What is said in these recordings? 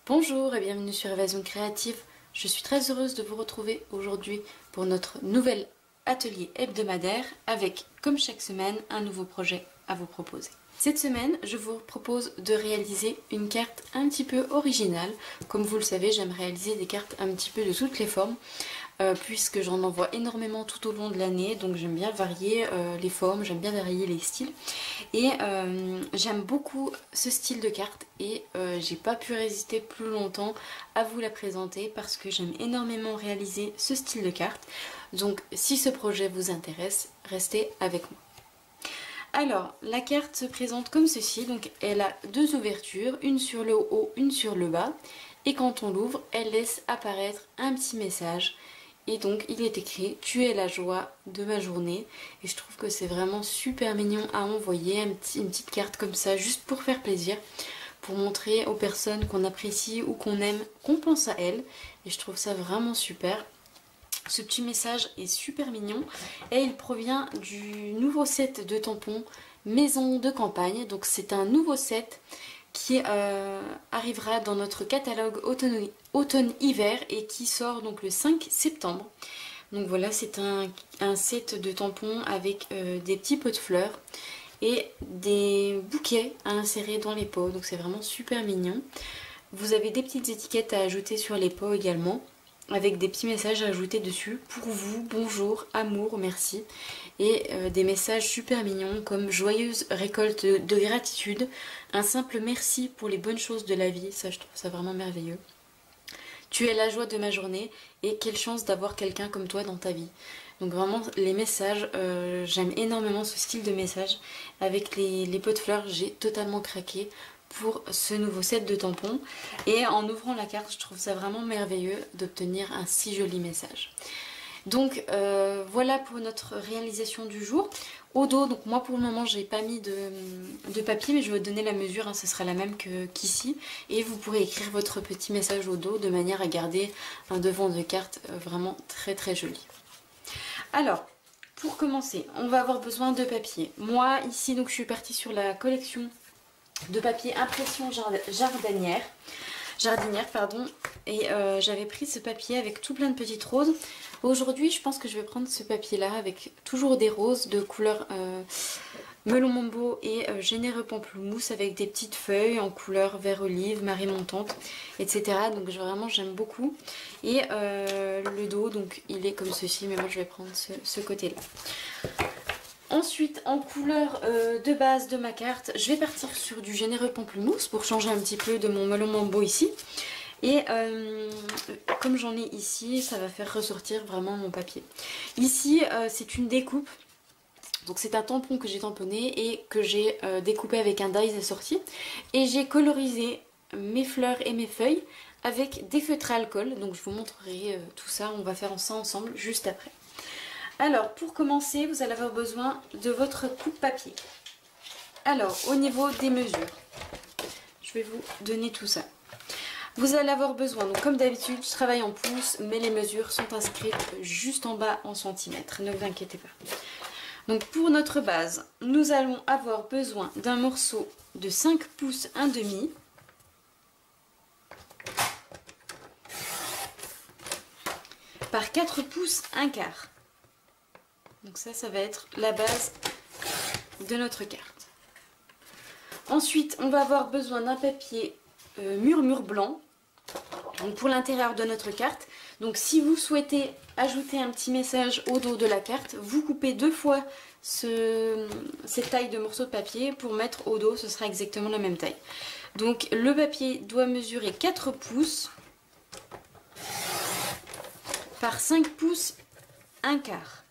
Bonjour et bienvenue sur Évasion Créative. Je suis très heureuse de vous retrouver aujourd'hui pour notre nouvel atelier hebdomadaire avec, comme chaque semaine, un nouveau projet à vous proposer. Cette semaine, je vous propose de réaliser une carte un petit peu originale. Comme vous le savez, j'aime réaliser des cartes un petit peu de toutes les formes. Puisque j'en envoie énormément tout au long de l'année, donc j'aime bien varier les formes, j'aime bien varier les styles et j'aime beaucoup ce style de carte et j'ai pas pu résister plus longtemps à vous la présenter parce que j'aime énormément réaliser ce style de carte. Donc si ce projet vous intéresse, restez avec moi. Alors, la carte se présente comme ceci, donc elle a deux ouvertures, une sur le haut, une sur le bas, et quand on l'ouvre, elle laisse apparaître un petit message. Et donc il est écrit "Tu es la joie de ma journée", et je trouve que c'est vraiment super mignon à envoyer, une petite carte comme ça, juste pour faire plaisir, pour montrer aux personnes qu'on apprécie ou qu'on aime, qu'on pense à elles, et je trouve ça vraiment super. Ce petit message est super mignon et il provient du nouveau set de tampons Maison de campagne. Donc c'est un nouveau set qui arrivera dans notre catalogue automne-hiver et qui sort donc le 5 septembre. Donc voilà, c'est un set de tampons avec des petits pots de fleurs et des bouquets à insérer dans les pots. Donc c'est vraiment super mignon. Vous avez des petites étiquettes à ajouter sur les pots également, avec des petits messages à ajouter dessus pour vous, bonjour, amour, merci, et des messages super mignons comme joyeuse récolte de gratitude, un simple merci pour les bonnes choses de la vie, ça je trouve ça vraiment merveilleux. Tu es la joie de ma journée et quelle chance d'avoir quelqu'un comme toi dans ta vie. Donc vraiment les messages, j'aime énormément ce style de message. Avec les pots de fleurs, j'ai totalement craqué pour ce nouveau set de tampons. Et en ouvrant la carte, je trouve ça vraiment merveilleux d'obtenir un si joli message. Donc voilà pour notre réalisation du jour. Au dos, donc moi pour le moment j'ai pas mis de papier, mais je vais vous donner la mesure, hein, ce sera la même qu'ici. Et vous pourrez écrire votre petit message au dos de manière à garder un devant de carte vraiment très très joli. Alors, pour commencer, on va avoir besoin de papier. Moi ici donc je suis partie sur la collection de papier impression jardinière pardon, et j'avais pris ce papier avec tout plein de petites roses. Aujourd'hui je pense que je vais prendre ce papier là avec toujours des roses de couleur melon mambo et généreux pamplemousse avec des petites feuilles en couleur vert olive, marée montante, etc. Donc vraiment j'aime beaucoup. Et le dos donc il est comme ceci, mais moi je vais prendre ce côté là. Ensuite, en couleur de base de ma carte, je vais partir sur du généreux pamplemousse pour changer un petit peu de mon melon mambo ici. Et comme j'en ai ici, ça va faire ressortir vraiment mon papier. Ici, c'est une découpe. Donc c'est un tampon que j'ai tamponné et que j'ai découpé avec un dies assorti. Et j'ai colorisé mes fleurs et mes feuilles avec des feutres à alcool. Donc je vous montrerai tout ça, on va faire ça ensemble juste après. Alors, pour commencer, vous allez avoir besoin de votre coupe-papier. Alors, au niveau des mesures, je vais vous donner tout ça. Vous allez avoir besoin, donc comme d'habitude, je travaille en pouces, mais les mesures sont inscrites juste en bas en centimètres, ne vous inquiétez pas. Donc pour notre base, nous allons avoir besoin d'un morceau de 5 pouces 1/2 par 4 pouces 1/4. Donc ça va être la base de notre carte. Ensuite, on va avoir besoin d'un papier murmure blanc donc pour l'intérieur de notre carte. Donc si vous souhaitez ajouter un petit message au dos de la carte, vous coupez 2 fois cette taille de morceau de papier pour mettre au dos, ce sera exactement la même taille. Donc le papier doit mesurer 4 pouces par 5 pouces 1/4.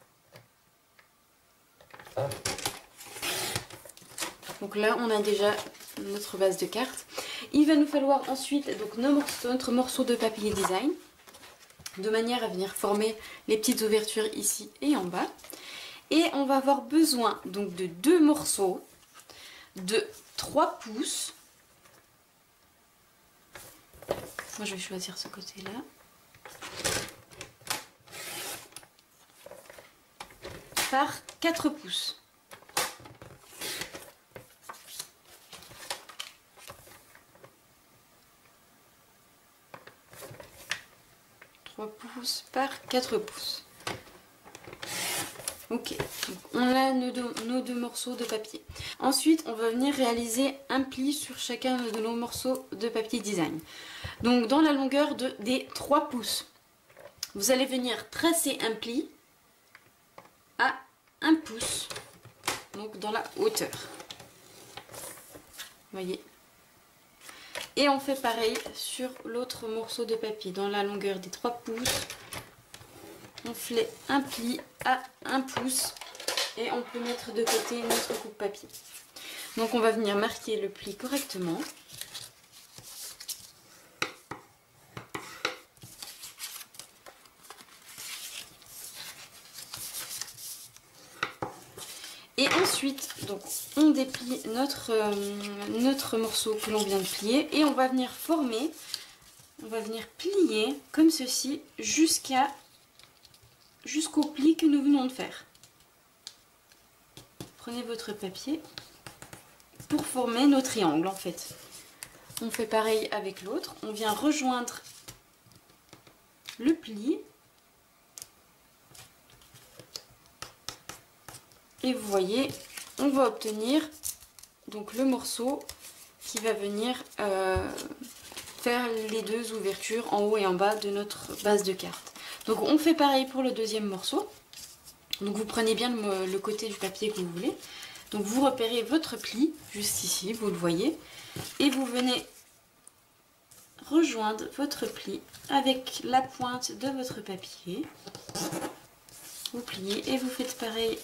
Donc là on a déjà notre base de carte. Il va nous falloir ensuite donc notre morceau de papier design, de manière à venir former les petites ouvertures ici et en bas. Et on va avoir besoin donc de 2 morceaux de 3 pouces. Moi je vais choisir ce côté là. Par 4 pouces. 3 pouces par 4 pouces. Ok, donc on a nos deux morceaux de papier. Ensuite, on va venir réaliser un pli sur chacun de nos morceaux de papier design. Donc dans la longueur des 3 pouces, vous allez venir tracer un pli à 1 pouce, donc dans la hauteur. Voyez. Et on fait pareil sur l'autre morceau de papier. Dans la longueur des 3 pouces, on fait un pli à 1 pouce et on peut mettre de côté notre coupe papier. Donc on va venir marquer le pli correctement. Et ensuite, donc, on déplie notre morceau que l'on vient de plier et on va venir former, on va venir plier comme ceci jusqu'au pli que nous venons de faire. Prenez votre papier pour former nos triangles en fait. On fait pareil avec l'autre, on vient rejoindre le pli. Et vous voyez, on va obtenir donc le morceau qui va venir faire les deux ouvertures en haut et en bas de notre base de carte. Donc on fait pareil pour le deuxième morceau. Donc vous prenez bien le côté du papier que vous voulez. Donc vous repérez votre pli, juste ici, vous le voyez. Et vous venez rejoindre votre pli avec la pointe de votre papier. Vous pliez et vous faites pareil.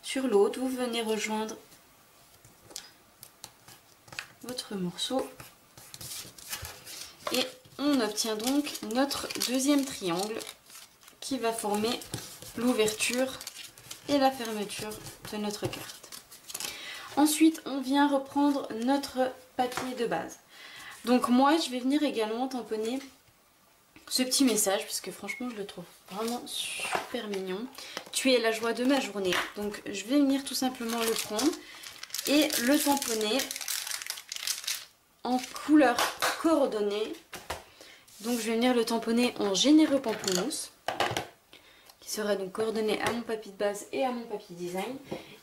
Sur l'autre, vous venez rejoindre votre morceau et on obtient donc notre deuxième triangle qui va former l'ouverture et la fermeture de notre carte. Ensuite, on vient reprendre notre papier de base. Donc moi, je vais venir également tamponner ce petit message parce que franchement je le trouve vraiment super mignon. Tu es la joie de ma journée. Donc je vais venir tout simplement le prendre et le tamponner en couleur coordonnée. Donc je vais venir le tamponner en généreux pamplemousse qui sera donc coordonné à mon papier de base et à mon papier design.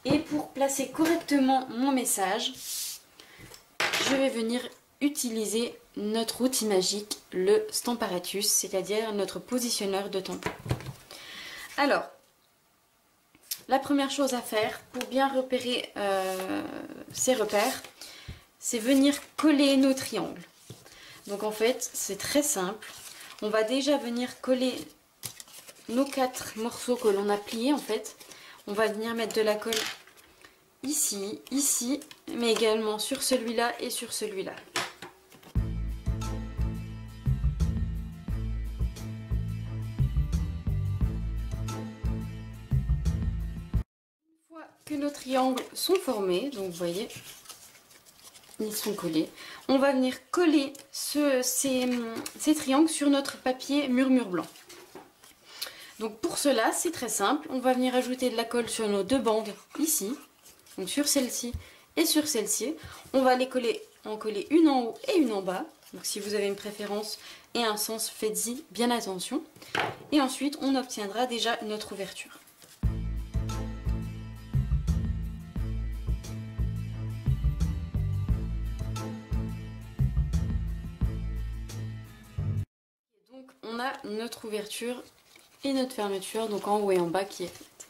Et pour placer correctement mon message, je vais venir utiliser notre outil magique, le Stamparatus, c'est-à-dire notre positionneur de tampon. Alors, la première chose à faire pour bien repérer ces repères, c'est venir coller nos triangles. Donc en fait, c'est très simple. On va déjà venir coller nos 4 morceaux que l'on a pliés en fait. On va venir mettre de la colle ici, ici, mais également sur celui-là et sur celui-là. Que nos triangles sont formés, donc vous voyez, ils sont collés. On va venir coller ces triangles sur notre papier murmure blanc. Donc pour cela, c'est très simple. On va venir ajouter de la colle sur nos 2 bandes ici, donc sur celle-ci et sur celle-ci. On va les coller, en coller une en haut et une en bas. Donc si vous avez une préférence et un sens, faites-y bien attention. Et ensuite, on obtiendra déjà notre ouverture. Donc on a notre ouverture et notre fermeture, donc en haut et en bas qui est faite.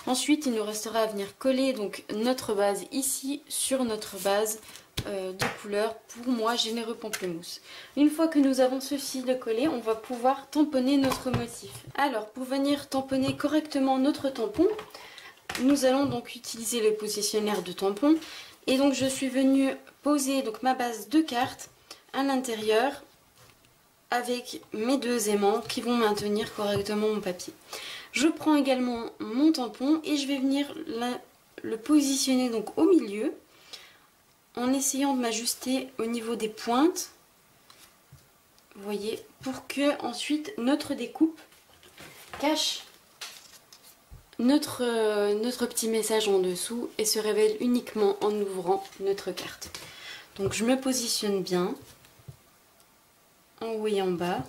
Ensuite, il nous restera à venir coller donc notre base ici sur notre base de couleur, pour moi généreux pamplemousse. Une fois que nous avons ceci de collé, on va pouvoir tamponner notre motif. Alors pour venir tamponner correctement notre tampon, nous allons donc utiliser le positionnaire de tampon. Et donc je suis venue poser donc ma base de cartes à l'intérieur avec mes 2 aimants qui vont maintenir correctement mon papier. Je prends également mon tampon et je vais venir le positionner donc au milieu en essayant de m'ajuster au niveau des pointes, vous voyez, pour que ensuite notre découpe cache notre petit message en dessous et se révèle uniquement en ouvrant notre carte. Donc je me positionne bien en haut et en bas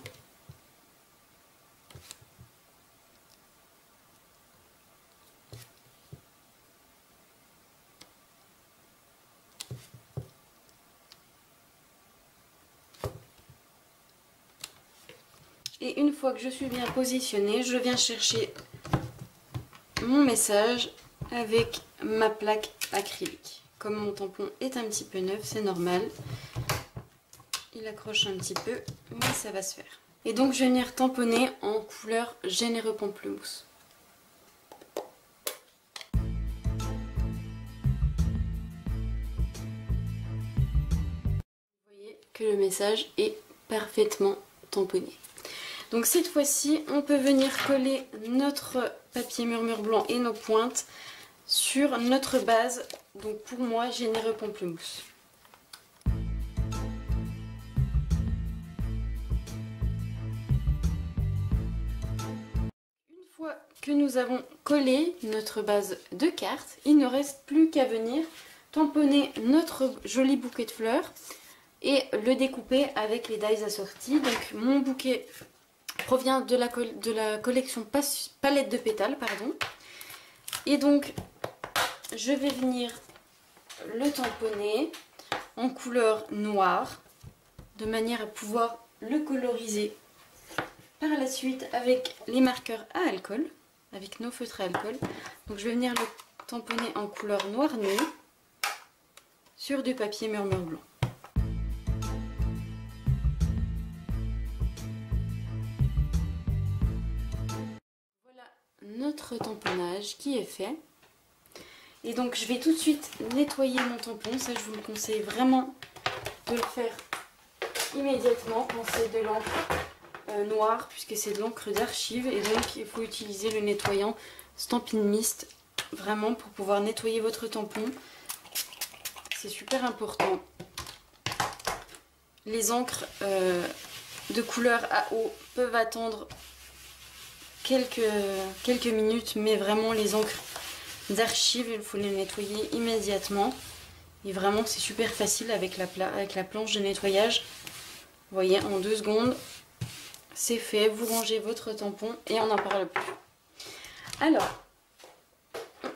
Et une fois que je suis bien positionnée, je viens chercher mon message avec ma plaque acrylique. Comme mon tampon est un petit peu neuf, c'est normal. Il accroche un petit peu, mais ça va se faire. Et donc je vais venir tamponner en couleur Généreux Pamplemousse. Vous voyez que le message est parfaitement tamponné. Donc cette fois-ci, on peut venir coller notre papier murmure blanc et nos pointes sur notre base. Donc pour moi, Généreux Pamplemousse. Une fois que nous avons collé notre base de cartes, il ne reste plus qu'à venir tamponner notre joli bouquet de fleurs et le découper avec les dies assortis. Donc mon bouquet provient de la collection palette de pétales, pardon. Et donc je vais venir le tamponner en couleur noire de manière à pouvoir le coloriser par la suite avec les marqueurs à alcool, avec nos feutres à alcool. Donc je vais venir le tamponner en couleur noire nuit sur du papier murmure blanc. Voilà notre tamponnage qui est fait. Et donc je vais tout de suite nettoyer mon tampon. Ça, je vous le conseille vraiment de le faire immédiatement quand c'est de l'encre noire, puisque c'est de l'encre d'archive. Et donc il faut utiliser le nettoyant Stampin' Mist vraiment pour pouvoir nettoyer votre tampon. C'est super important. Les encres de couleur à eau peuvent attendre quelques minutes, mais vraiment les encres d'archives, il faut les nettoyer immédiatement. Et vraiment c'est super facile avec la planche de nettoyage. Vous voyez, en 2 secondes c'est fait, vous rangez votre tampon et on n'en parle plus. Alors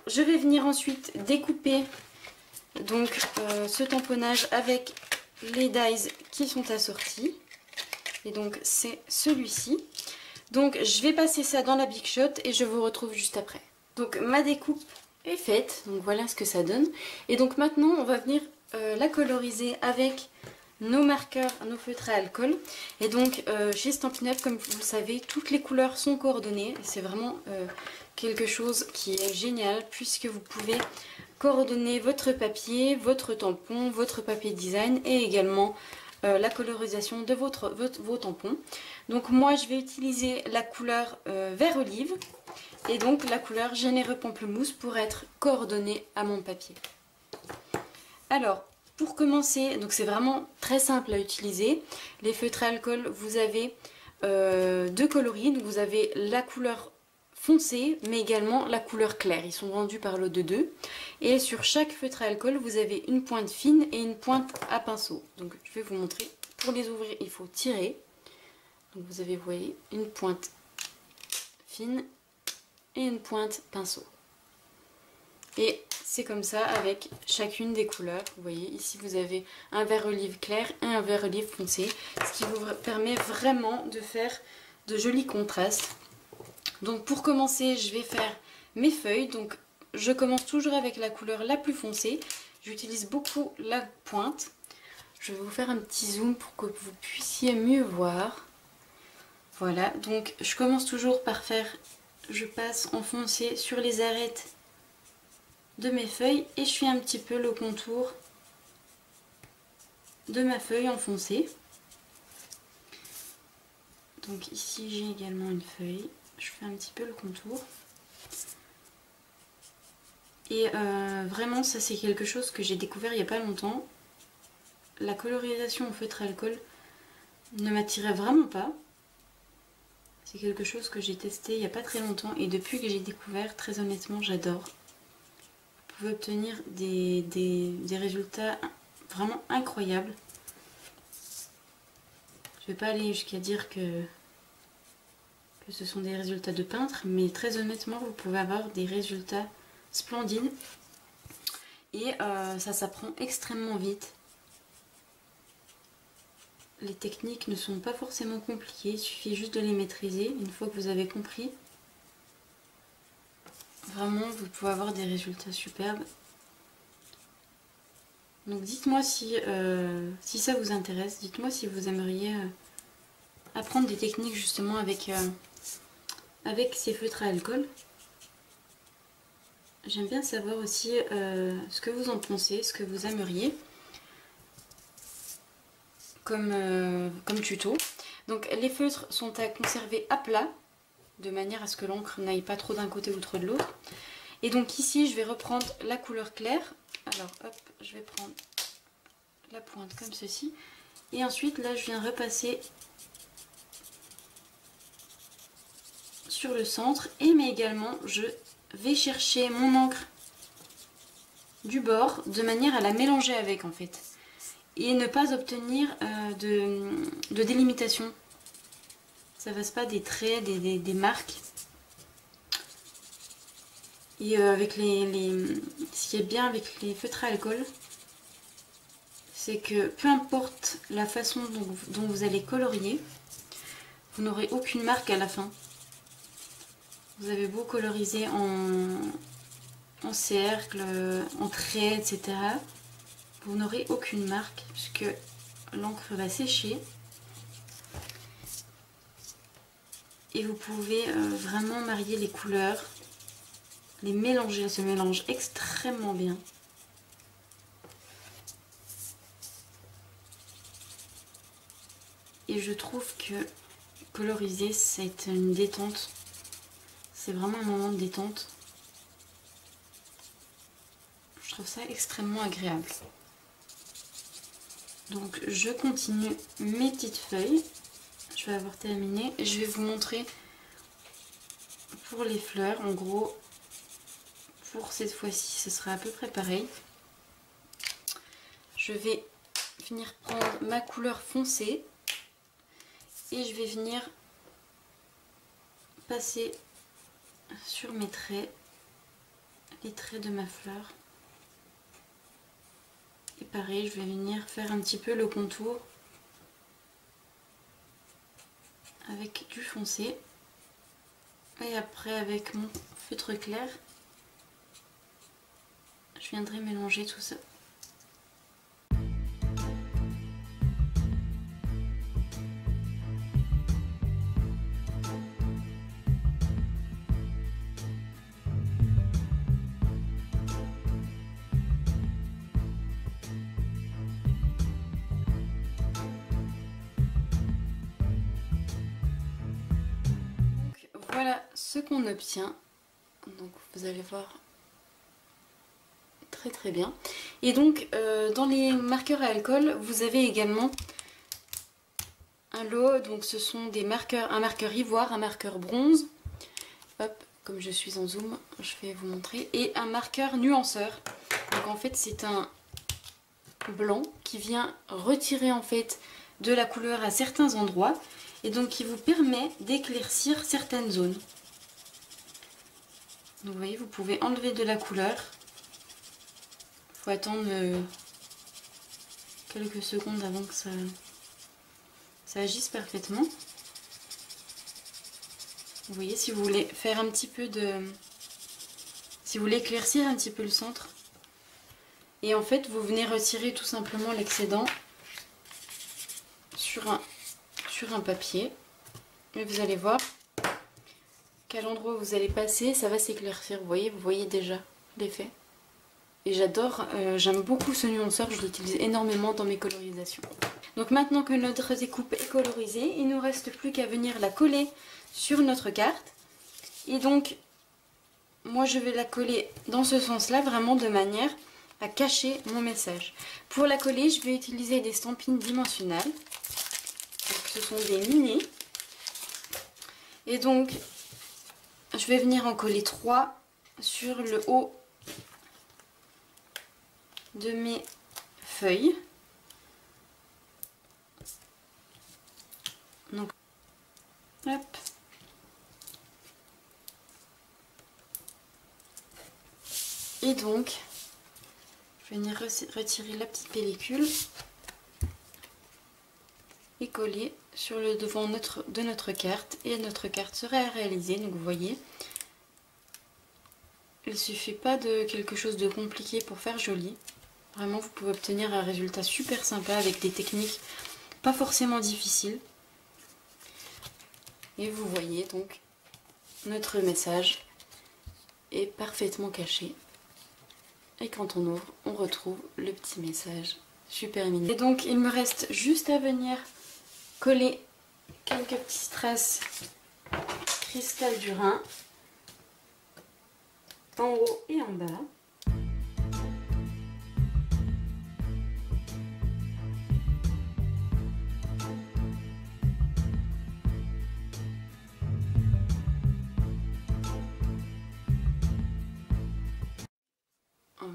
je vais venir ensuite découper donc ce tamponnage avec les dies qui sont assortis. Et donc c'est celui-ci. Donc je vais passer ça dans la Big Shot et je vous retrouve juste après. Donc ma découpe est faite, donc voilà ce que ça donne. Et donc maintenant on va venir la coloriser avec nos marqueurs, nos feutres à alcool. Et donc chez Stampin' Up, comme vous le savez, toutes les couleurs sont coordonnées. C'est vraiment quelque chose qui est génial puisque vous pouvez coordonner votre papier, votre tampon, votre papier design et également la colorisation de vos tampons. Donc moi je vais utiliser la couleur vert olive et donc la couleur Généreux Pamplemousse pour être coordonnée à mon papier. Alors pour commencer, donc c'est vraiment très simple à utiliser. Les feutres à alcool, vous avez 2 coloris, donc vous avez la couleur foncé mais également la couleur claire. Ils sont vendus par lot de 2 et sur chaque feutre à alcool vous avez une pointe fine et une pointe à pinceau. Donc je vais vous montrer. Pour les ouvrir il faut tirer. Donc vous avez, vous voyez, une pointe fine et une pointe pinceau. Et c'est comme ça avec chacune des couleurs. Vous voyez ici vous avez un vert olive clair et un vert olive foncé, ce qui vous permet vraiment de faire de jolis contrastes. Donc pour commencer je vais faire mes feuilles. Donc je commence toujours avec la couleur la plus foncée. J'utilise beaucoup la pointe. Je vais vous faire un petit zoom pour que vous puissiez mieux voir. Voilà, donc je commence toujours par faire, je passe en foncé sur les arêtes de mes feuilles et je fais un petit peu le contour de ma feuille en foncé. Donc ici j'ai également une feuille. Je fais un petit peu le contour. Et vraiment ça c'est quelque chose que j'ai découvert il n'y a pas longtemps. La colorisation au feutre à alcool ne m'attirait vraiment pas. C'est quelque chose que j'ai testé il n'y a pas très longtemps et depuis que j'ai découvert, très honnêtement j'adore. Vous pouvez obtenir des résultats vraiment incroyables. Je ne vais pas aller jusqu'à dire que ce sont des résultats de peintre, mais très honnêtement vous pouvez avoir des résultats splendides et ça s'apprend extrêmement vite. les techniques ne sont pas forcément compliquées, il suffit juste de les maîtriser. Une fois que vous avez compris, vraiment vous pouvez avoir des résultats superbes. Donc dites-moi si ça vous intéresse, dites-moi si vous aimeriez apprendre des techniques justement avec ces feutres à alcool. J'aime bien savoir aussi ce que vous en pensez, ce que vous aimeriez comme tuto. Donc les feutres sont à conserver à plat, de manière à ce que l'encre n'aille pas trop d'un côté ou trop de l'autre. Et donc ici je vais reprendre la couleur claire. Alors hop, je vais prendre la pointe comme ceci. Et ensuite là je viens repasser sur le centre. Mais également je vais chercher mon encre du bord de manière à la mélanger avec en fait. Et ne pas obtenir de délimitation. Ça fasse pas des traits, des marques. Et avec ce qui est bien avec les feutres à alcool, c'est que peu importe la façon dont vous allez colorier, vous n'aurez aucune marque à la fin. Vous avez beau coloriser en cercle, en traits, etc. Vous n'aurez aucune marque puisque l'encre va sécher. Et vous pouvez vraiment marier les couleurs, les mélanger, elles se mélangent extrêmement bien. Et je trouve que coloriser, c'est une détente. C'est vraiment un moment de détente. Je trouve ça extrêmement agréable. Donc je continue mes petites feuilles. Je vais avoir terminé. Je vais vous montrer pour les fleurs. En gros, pour cette fois-ci, ce sera à peu près pareil. Je vais venir prendre ma couleur foncée et je vais venir passer sur mes traits, les traits de ma fleur. Et pareil, je vais venir faire un petit peu le contour avec du foncé. Et après, avec mon feutre clair, je viendrai mélanger tout ça. Voilà ce qu'on obtient. Donc vous allez voir très très bien. Et donc dans les marqueurs à alcool, vous avez également un lot. Donc ce sont des marqueurs, un marqueur ivoire, un marqueur bronze. Hop, comme je suis en zoom, je vais vous montrer. Et un marqueur nuanceur. Donc en fait c'est un blanc qui vient retirer en fait de la couleur à certains endroits. Et donc qui vous permet d'éclaircir certaines zones. Donc vous voyez, vous pouvez enlever de la couleur. Il faut attendre quelques secondes avant que ça agisse parfaitement. Vous voyez, si vous voulez faire un petit peu si vous voulez éclaircir un petit peu le centre. Et en fait, vous venez retirer tout simplement l'excédent sur un papier. Et vous allez voir qu'à l'endroit où vous allez passer, ça va s'éclaircir. Vous voyez déjà l'effet. Et j'adore, j'aime beaucoup ce nuanceur, je l'utilise énormément dans mes colorisations. Donc maintenant que notre découpe est colorisée, il ne nous reste plus qu'à venir la coller sur notre carte. Et donc, moi je vais la coller dans ce sens-là, vraiment de manière à cacher mon message. Pour la coller, je vais utiliser des stampines dimensionnelles. Donc, ce sont des mini. Et donc, je vais venir en coller 3 sur le haut de mes feuilles. Donc, hop. Et donc, je vais venir retirer la petite pellicule. coller sur le devant de notre carte et notre carte sera réalisée. Donc vous voyez, il ne suffit pas de quelque chose de compliqué pour faire joli. Vraiment, vous pouvez obtenir un résultat super sympa avec des techniques pas forcément difficiles. Et vous voyez donc, notre message est parfaitement caché. Et quand on ouvre, on retrouve le petit message super mignon. Et donc, il me reste juste à venir coller quelques petits strass cristal du Rhin en haut et en bas.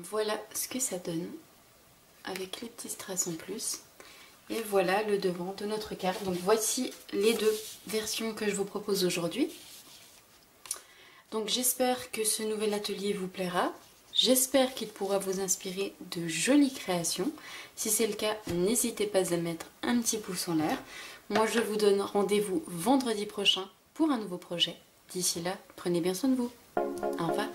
Voilà ce que ça donne avec les petits strass en plus. Et voilà le devant de notre carte. Donc voici les deux versions que je vous propose aujourd'hui. Donc j'espère que ce nouvel atelier vous plaira. J'espère qu'il pourra vous inspirer de jolies créations. Si c'est le cas, n'hésitez pas à mettre un petit pouce en l'air. Moi je vous donne rendez-vous vendredi prochain pour un nouveau projet. D'ici là, prenez bien soin de vous. Au revoir.